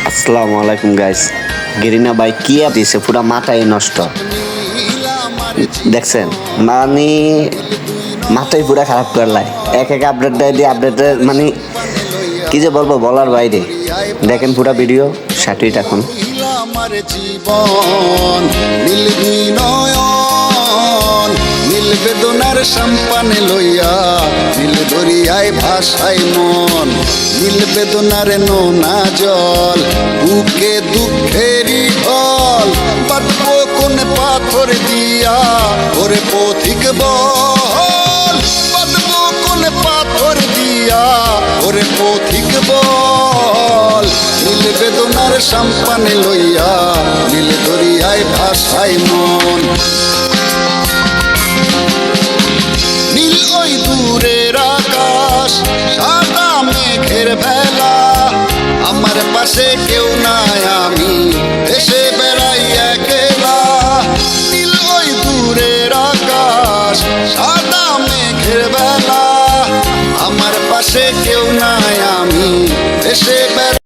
আসসালামু আলাইকুম guys. Garena ভাই কি দিছে, পুরা মাথায় নষ্ট। দেখছেন মানে মাথায় পুরা খারাপ করলাই। এক এক আপডেট দেয় দিয়ে আপডেটের মানে কি যে বলবো, বলার বাইরে। দেখেন পুরা ভিডিও সাথেই থাকুন। আমার জীবন নীল নয়ন নীল বেদনার সম্পানে লইয়া নীল দরিয়ায় ভাসাই মন নীল বেদনার নোনা জল বুকে দুঃখেরই ঢল বাটবো কোন পাথর দিয়া ওরে পথিক বল বাটবো কোন পাথর দিয়া ওরে পথিক বল নীল বেদনার সম্পানে লইয়া নীল দরিয়ায় ভাসাই মন নীল ওই দূরের আকাশ সাদা মেঘের ভেলা আমার পাশে কেউ নাই আমি এসে বেড়াই একলা নীল ওই দূরের আকাশ সাদা মেঘের ভেলা আমার পাশে কেউ নাই আমি এসে